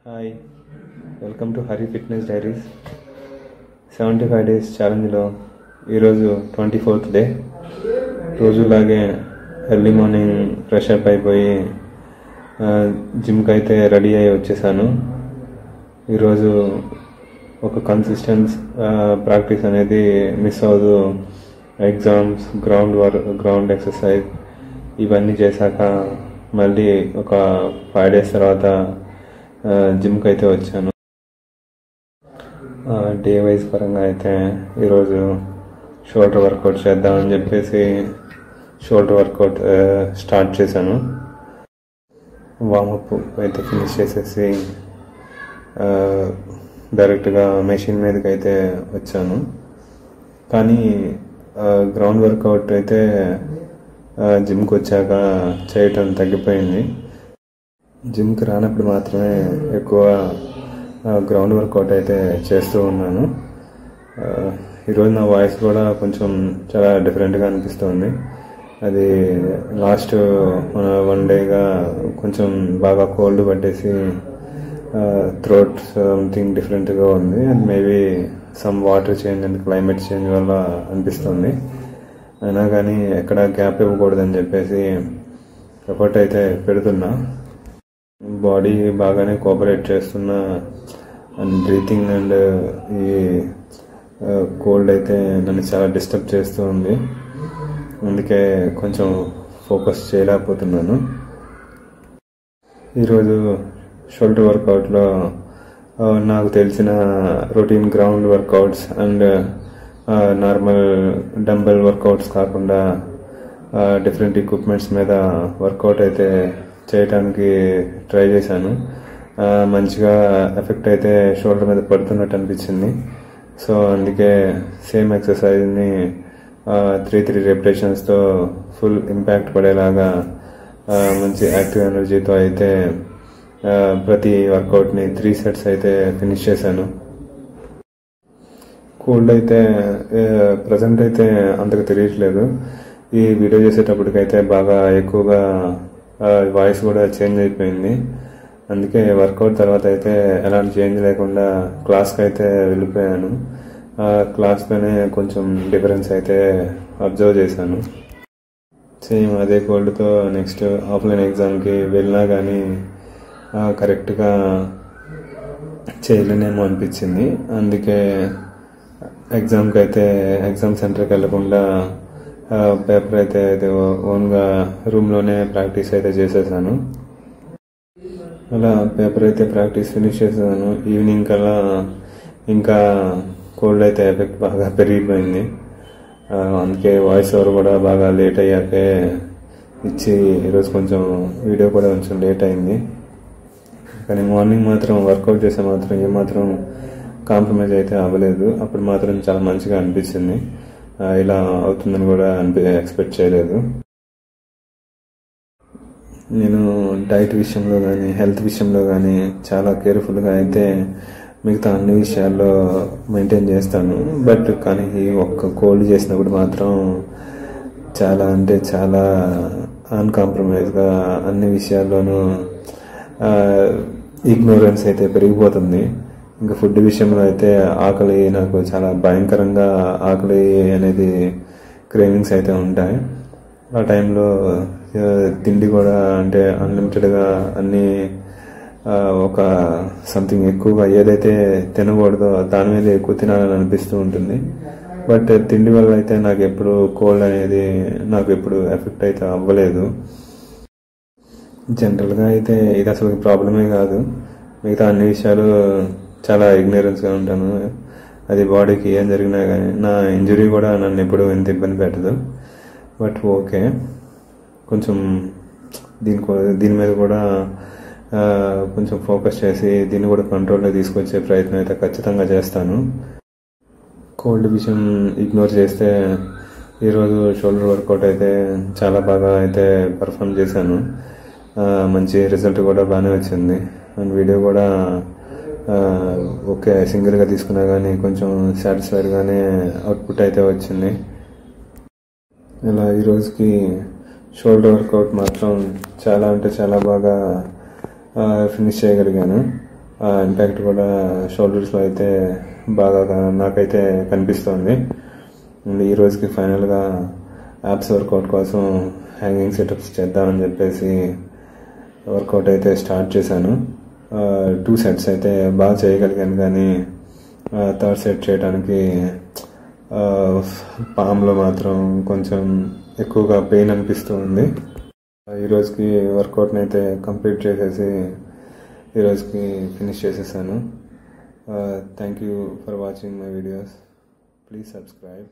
Hi, welcome to Hari fitness diaries. 75 days ఛాలెంజ్లో ఈరోజు 24th day. రోజులాగే ఎర్లీ మార్నింగ్ ఫ్రెష్ అప్ అయిపోయి జిమ్కి అయితే రెడీ అయ్యి వచ్చేసాను. ఈరోజు ఒక కన్సిస్టెన్స్ ప్రాక్టీస్ అనేది మిస్ అవ్వదు. ఎగ్జామ్స్, గ్రౌండ్ ఎక్సర్సైజ్ ఇవన్నీ చేశాక మళ్ళీ ఒక 5 days తర్వాత జిమ్కి అయితే వచ్చాను. డే వైజ్ పరంగా అయితే ఈరోజు షోల్డర్ వర్కౌట్ చేద్దామని చెప్పేసి షోల్డర్ వర్కౌట్ స్టార్ట్ చేశాను. వార్మప్ అయితే ఫినిష్ చేసేసి డైరెక్ట్గా మెషిన్ మీదకి అయితే వచ్చాను. కానీ గ్రౌండ్ వర్కౌట్ అయితే జిమ్కి వచ్చాక చేయటం తగ్గిపోయింది. జిమ్కి రానప్పుడు మాత్రమే ఎక్కువ గ్రౌండ్ వర్కౌట్ అయితే చేస్తూ ఉన్నాను. ఈరోజు నా వాయిస్ కూడా కొంచెం చాలా డిఫరెంట్గా అనిపిస్తుంది. అది లాస్ట్ 1 డేగా కొంచెం బాగా కోల్డ్ పట్టేసి థ్రోట్ సంథింగ్ డిఫరెంట్గా ఉంది. And maybe some water change and climate change వల్ల అనిపిస్తుంది. అయినా కానీ ఎక్కడ గ్యాప్ ఇవ్వకూడదని చెప్పేసి ఎఫర్ట్ అయితే పెడుతున్నా. బాడీ బాగానే కోఆపరేట్ చేస్తున్నా. అండ్ బ్రీతింగ్ అండ్ ఈ కోల్డ్ అయితే నన్ను చాలా డిస్టర్బ్ చేస్తూ ఉంది. అందుకే కొంచెం ఫోకస్ చేయలేకపోతున్నాను. ఈరోజు షోల్డర్ వర్కౌట్లో నాకు తెలిసిన routine ground workouts and normal dumbbell workouts కాకుండా డిఫరెంట్ ఎక్విప్మెంట్స్ మీద వర్కౌట్ అయితే చేయడానికి ట్రై చేశాను. మంచిగా ఎఫెక్ట్ అయితే షోల్డర్ మీద పడుతున్నట్టు అనిపించింది. సో అందుకే సేమ్ ఎక్సర్సైజ్ని 3 రెపిటేషన్స్తో ఫుల్ ఇంపాక్ట్ పడేలాగా మంచి యాక్టివ్ ఎనర్జీతో అయితే ప్రతి వర్కౌట్ని 3 sets అయితే ఫినిష్ చేశాను. కోల్డ్ అయితే ప్రజెంట్ అయితే అంతగా తెలియట్లేదు. ఈ వీడియో చేసేటప్పటికైతే బాగా ఎక్కువగా వాయిస్ కూడా చేంజ్ అయిపోయింది. అందుకే వర్కౌట్ తర్వాత అయితే ఎలాంటి చేంజ్ లేకుండా క్లాస్కి అయితే వెళ్ళిపోయాను. క్లాస్లోనే కొంచెం డిఫరెన్స్ అయితే అబ్జర్వ్ చేశాను. సేమ్ అదే కోల్డ్తో నెక్స్ట్ ఆఫ్లైన్ ఎగ్జామ్కి వెళ్ళినా కానీ కరెక్ట్గా చేయలేనేమో అనిపించింది. అందుకే ఎగ్జామ్ సెంటర్కి వెళ్ళకుండా పేపర్ అయితే ఓన్గా రూమ్లోనే ప్రాక్టీస్ అయితే చేసేసాను. అలా పేపర్ అయితే ప్రాక్టీస్ ఫినిష్ చేసేసాను. ఈవినింగ్ కల్లా ఇంకా కోల్డ్ అయితే ఎఫెక్ట్ బాగా పెరిగిపోయింది. అందుకే వాయిస్ ఓవర్ కూడా బాగా లేట్ అయ్యాకే ఇచ్చి ఈరోజు కొంచెం వీడియో కూడా కొంచెం లేట్ అయింది. కానీ మార్నింగ్ మాత్రం వర్కౌట్ చేసే మాత్రం ఏమాత్రం కాంప్రమైజ్ అయితే అవ్వలేదు. అప్పుడు మాత్రం చాలా మంచిగా అనిపించింది. ఇలా అవుతుందని కూడా ఎక్స్పెక్ట్ చేయలేదు. నేను డైట్ విషయంలో కానీ హెల్త్ విషయంలో కానీ చాలా కేర్ఫుల్గా అయితే మిగతా అన్ని విషయాల్లో మెయింటైన్ చేస్తాను. బట్ కానీ ఒక్క కోల్డ్ చేసినప్పుడు మాత్రం చాలా అంటే చాలా అన్కాంప్రమైజ్గా అన్ని విషయాల్లోనూ ఇగ్నోరెన్స్ అయితే పెరిగిపోతుంది. ఇంకా ఫుడ్ విషయంలో అయితే ఆకలి నాకు చాలా భయంకరంగా ఆకలి అనేది క్రేవింగ్స్ అయితే ఉంటాయి. ఆ టైంలో తిండి కూడా అంటే అన్లిమిటెడ్గా అన్నీ ఒక సంథింగ్ ఎక్కువగా ఏదైతే తినకూడదో దాని మీద ఎక్కువ తినాలని అనిపిస్తూ ఉంటుంది. బట్ తిండి వల్ల అయితే నాకు ఎప్పుడు కోల్డ్ అనేది నాకు ఎప్పుడు ఎఫెక్ట్ అయితే అవ్వలేదు. జనరల్గా అయితే ఇది అసలు ప్రాబ్లమే కాదు. మిగతా అన్ని విషయాలు చాలా ఇగ్నరెన్స్గా ఉంటాను. అది బాడీకి ఏం జరిగినా కానీ నా ఇంజురీ కూడా నన్ను ఎప్పుడు ఎంత ఇబ్బంది పెట్టదు. బట్ ఓకే, కొంచెం దీని మీద కూడా కొంచెం ఫోకస్ చేసి దీన్ని కూడా కంట్రోల్లో తీసుకొచ్చే ప్రయత్నం అయితే ఖచ్చితంగా చేస్తాను. కోల్డ్ విషయం ఇగ్నోర్ చేస్తే ఈరోజు షోల్డర్ వర్కౌట్ అయితే చాలా బాగా అయితే పర్ఫామ్ చేశాను. మంచి రిజల్ట్ కూడా బాగానే వచ్చింది. అండ్ వీడియో కూడా ఓకే, సింగిల్గా తీసుకున్నా కానీ కొంచెం సాటిస్ఫైడ్గానే అవుట్పుట్ అయితే వచ్చింది. ఇలా ఈరోజుకి షోల్డర్ వర్కౌట్ మాత్రం చాలా అంటే చాలా బాగా ఫినిష్ చేయగలిగాను. ఇంపాక్ట్ కూడా షోల్డర్స్లో అయితే బాగా నాకైతే కనిపిస్తుంది. ఈ రోజుకి ఫైనల్గా యాప్స్ వర్కౌట్ కోసం హ్యాంగింగ్ సెటప్స్ చేద్దామని చెప్పేసి వర్కౌట్ అయితే స్టార్ట్ చేశాను. 2 సెట్స్ అయితే బాగా చేయగలిగాను, కానీ థర్డ్ సెట్ చేయడానికి పామ్లో మాత్రం కొంచెం ఎక్కువగా పెయిన్ అనిపిస్తూ ఉంది. ఈరోజుకి వర్కౌట్ని అయితే కంప్లీట్ చేసేసి ఈరోజుకి ఫినిష్ చేసేసాను. Thank you for watching my videos. Please subscribe.